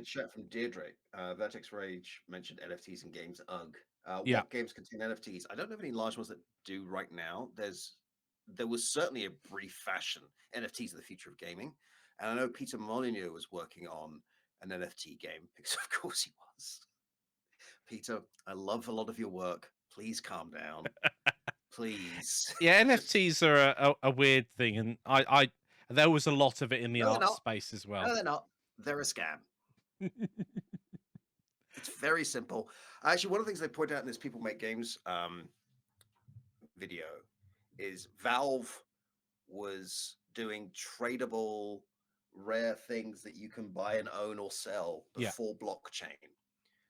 chat from Deirdre. Vertex Rage mentioned NFTs in games. Ugh. Yeah. What games contain NFTs? I don't know of any large ones that do right now. There was certainly a brief fashion. NFTs are the future of gaming, and I know Peter Molyneux was working on an NFT game because, of course, he was. Peter, I love a lot of your work. Please calm down. Please. Yeah, NFTs are a weird thing, and I there was a lot of it in the No, they're art not. space as well. No, they're not. They're a scam. It's very simple. Actually, one of the things they point out in this People Make Games video is Valve was doing tradable, rare things that you can buy and own or sell before blockchain.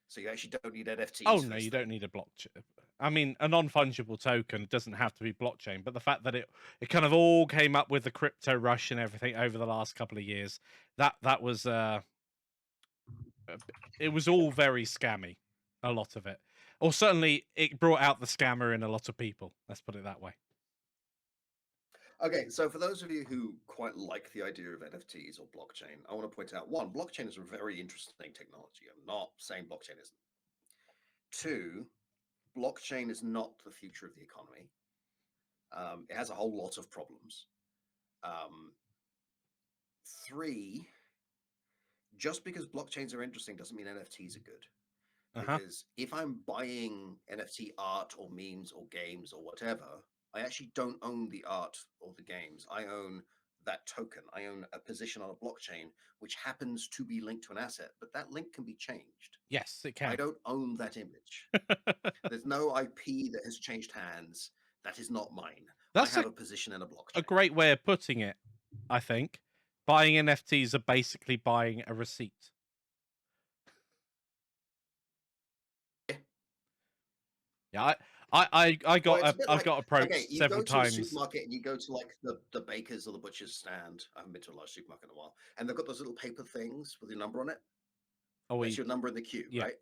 So you actually don't need NFTs. Oh no, you don't need a blockchain. I mean, a non-fungible token doesn't have to be blockchain, but the fact that it kind of all came up with the crypto rush and everything over the last couple of years, that was it was all very scammy, a lot of it. Or certainly it brought out the scammer in a lot of people. Let's put it that way. Okay, so for those of you who quite like the idea of NFTs or blockchain, I want to point out, one, blockchain is a very interesting technology. I'm not saying blockchain isn't. Two, blockchain is not the future of the economy. It has a whole lot of problems. Three, just because blockchains are interesting doesn't mean NFTs are good. Because if I'm buying NFT art or memes or games or whatever, I actually don't own the art or the games. I own that token. I own a position on a blockchain, which happens to be linked to an asset, but that link can be changed. Yes, it can. I don't own that image. There's no IP that has changed hands. That is not mine. I have a position in a blockchain. A great way of putting it, I think. Buying NFTs are basically buying a receipt. Yeah, I got approached several times. You go to a supermarket and you go to like the baker's or the butcher's stand. I haven't been to a large supermarket in a while, and they've got those little paper things with your number on it. Oh, it's your number in the queue, right?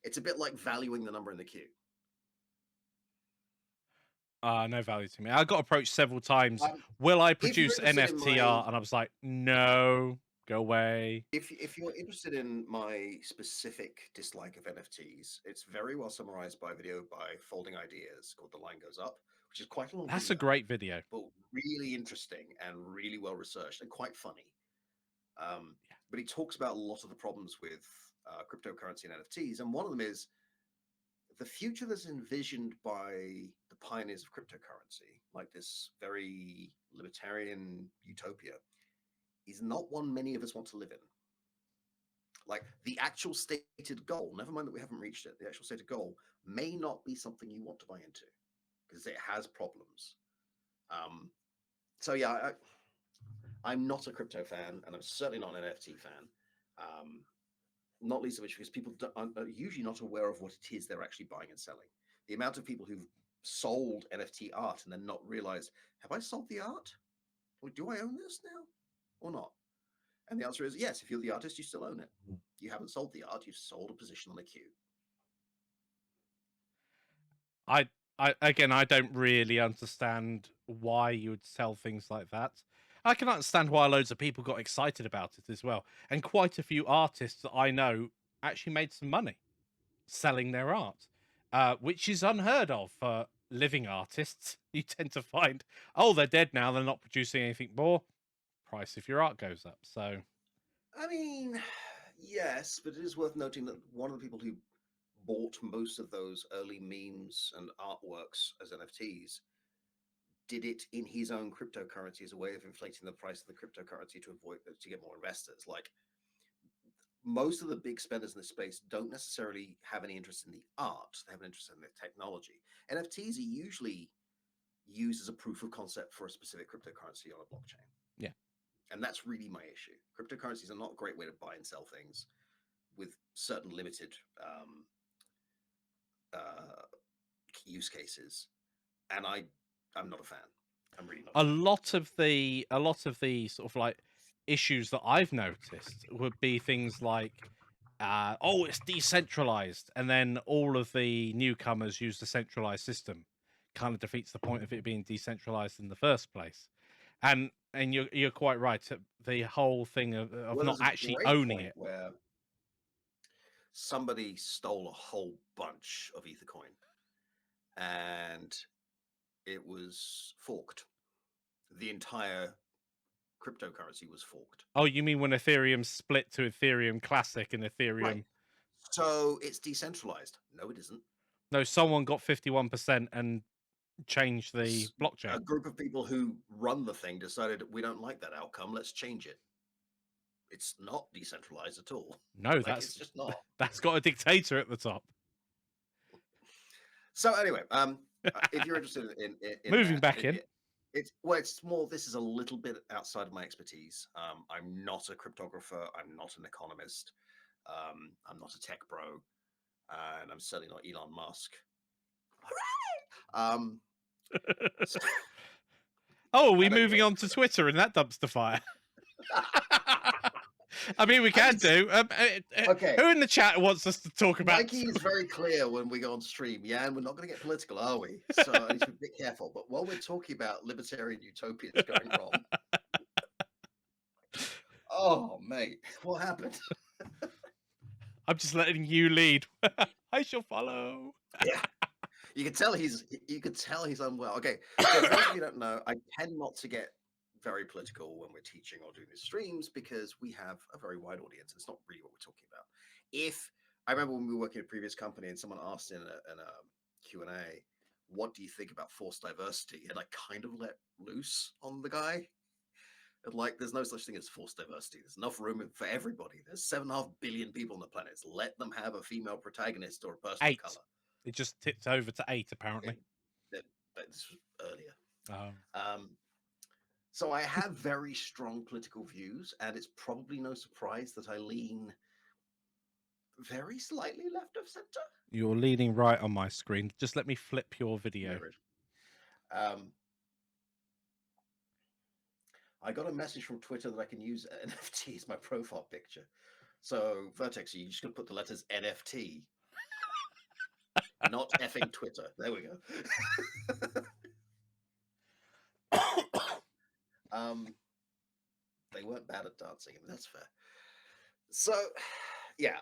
It's a bit like valuing the number in the queue. No value to me. I got approached several times. Will I produce NFT art? And I was like, no, go away. If you're interested in my specific dislike of NFTs, it's very well summarized by a video by Folding Ideas called The Line Goes Up, which is quite a long That's a great video. But really interesting and really well researched and quite funny. But he talks about a lot of the problems with cryptocurrency and NFTs. And one of them is the future that's envisioned by the pioneers of cryptocurrency, like this very libertarian utopia, is not one many of us want to live in. Like the actual stated goal, never mind that we haven't reached it, the actual stated goal may not be something you want to buy into because it has problems. So yeah, I'm not a crypto fan, and I'm certainly not an NFT fan. Not least of which because people are usually not aware of what it is they're actually buying and selling. The amount of people who've sold NFT art and then not realized, have I sold the art? Or do I own this now or not? And the answer is yes, if you're the artist, you still own it. You haven't sold the art, you've sold a position on a queue. I don't really understand why you would sell things like that. I can understand why loads of people got excited about it as well. And quite a few artists that I know actually made some money selling their art, which is unheard of for living artists. You tend to find, oh, they're dead now, they're not producing anything more. Price of your art goes up. So, I mean, yes, but it is worth noting that one of the people who bought most of those early memes and artworks as NFTs did it in his own cryptocurrency as a way of inflating the price of the cryptocurrency to get more investors. Like most of the big spenders in this space don't necessarily have any interest in the art; they have an interest in the technology. NFTs are usually used as a proof of concept for a specific cryptocurrency on a blockchain. Yeah, and that's really my issue. Cryptocurrencies are not a great way to buy and sell things with certain limited use cases, and I'm not a fan. I'm really not. A lot of the sort of like issues that I've noticed would be things like, oh, it's decentralized, and then all of the newcomers use the centralized system. Kind of defeats the point of it being decentralized in the first place. And you're quite right. The whole thing of not actually owning it. Where somebody stole a whole bunch of Ethercoin, and it was forked. The entire cryptocurrency was forked. Oh, you mean when Ethereum split to Ethereum Classic and Right. Ethereum? So it's decentralized. No, it isn't. No, someone got 51% and changed the blockchain. A group of people who run the thing decided we don't like that outcome. Let's change it. It's not decentralized at all. No, Like, it's just not. that's got a dictator at the top. So anyway, if you're interested in Moving that, back in. it's more. This is a little bit outside of my expertise. I'm not a cryptographer. I'm not an economist. I'm not a tech bro, and I'm certainly not Elon Musk. Hooray! So, Oh, are we I don't moving get on to Twitter and that dumpster fire? I mean, we can do. Okay. Who in the chat wants us to talk about? Mikey is very clear when we go on stream. Yeah, and we're not going to get political, are we? So I need to be a bit careful. But while we're talking about libertarian utopians going wrong, oh mate, what happened? I'm just letting you lead. I shall follow. Yeah, you can tell he's unwell. Okay, so for those of you who don't know, I tend not to get very political when we're teaching or doing these streams because we have a very wide audience. It's not really what we're talking about. If I remember when we were working at a previous company and someone asked in a Q&A, what do you think about forced diversity? And I kind of let loose on the guy. And like, there's no such thing as forced diversity. There's enough room for everybody. There's 7.5 billion people on the planet. Let them have a female protagonist or a person 8. of color. It just tipped over to 8, apparently. This was earlier. Oh. So I have very strong political views, and it's probably no surprise that I lean very slightly left of center. You're leaning right on my screen. Just let me flip your video. I got a message from Twitter that I can use NFT as my profile picture. So Vertex, you just gonna put the letters NFT, not effing Twitter. There we go. They weren't bad at dancing, and that's fair. So, yeah,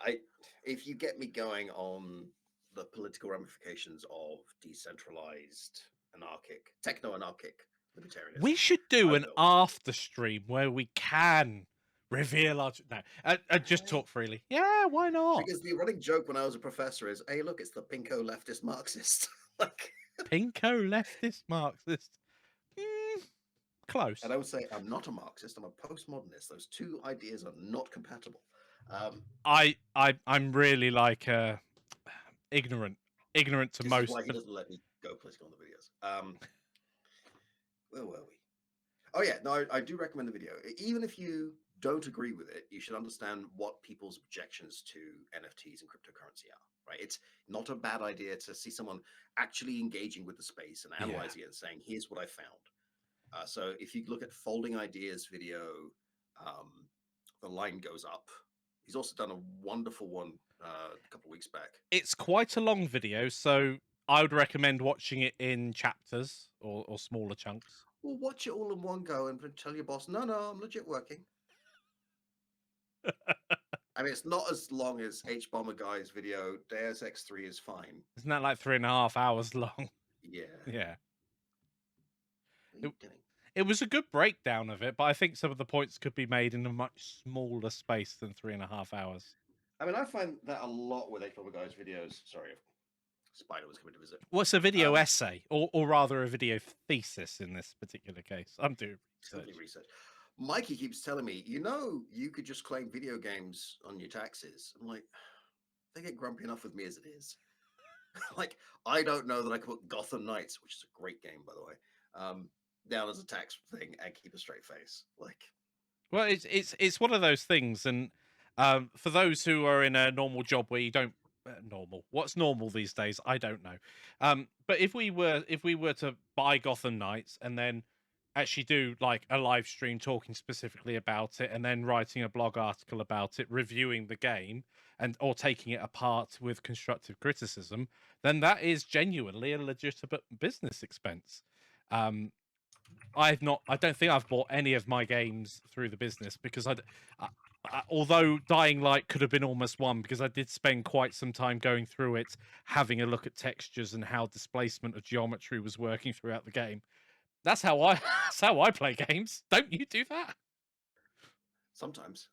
if you get me going on the political ramifications of decentralized, anarchic, techno-anarchic libertarianism, we should do an after stream where we can reveal our just talk freely. Yeah, why not? Because the running joke when I was a professor is, "Hey, look, it's the pinko leftist Marxist." Like pinko leftist Marxist. Close. And I would say I'm not a Marxist. I'm a postmodernist. Those two ideas are not compatible. I'm really like ignorant to most. This is why he doesn't let me go political on the videos. Where were we? Oh yeah, no, I do recommend the video. Even if you don't agree with it, you should understand what people's objections to NFTs and cryptocurrency are. Right? It's not a bad idea to see someone actually engaging with the space and analyzing it and saying, "Here's what I found." So if you look at Folding Ideas video, the line goes up. He's also done a wonderful one a couple of weeks back. It's quite a long video, so I would recommend watching it in chapters or smaller chunks. Well, watch it all in one go and tell your boss, no, I'm legit working. I mean, it's not as long as H-Bomber Guy's video. Deus X3 is fine. Isn't that like 3.5 hours long? Yeah. Yeah. What are you doing? It was a good breakdown of it, but I think some of the points could be made in a much smaller space than 3.5 hours. I mean, I find that a lot with H-Bomber Guy's videos. Sorry, Spider was coming to visit. What's a video essay, or rather a video thesis in this particular case? I'm doing research. Mikey keeps telling me, you could just claim video games on your taxes. I'm like, they get grumpy enough with me as it is. Like, I don't know that I could put Gotham Knights, which is a great game, by the way, down as a tax thing and keep a straight face. Like, well, it's one of those things, and for those who are in a normal job where you don't what's normal these days, I don't know. But if we were to buy Gotham Knights and then actually do like a live stream talking specifically about it and then writing a blog article about it, reviewing the game or taking it apart with constructive criticism, then that is genuinely a legitimate business expense. I don't think I've bought any of my games through the business because although Dying Light could have been almost one, because I did spend quite some time going through it, having a look at textures and how displacement of geometry was working throughout the game. That's how I play games. Don't you do that? Sometimes.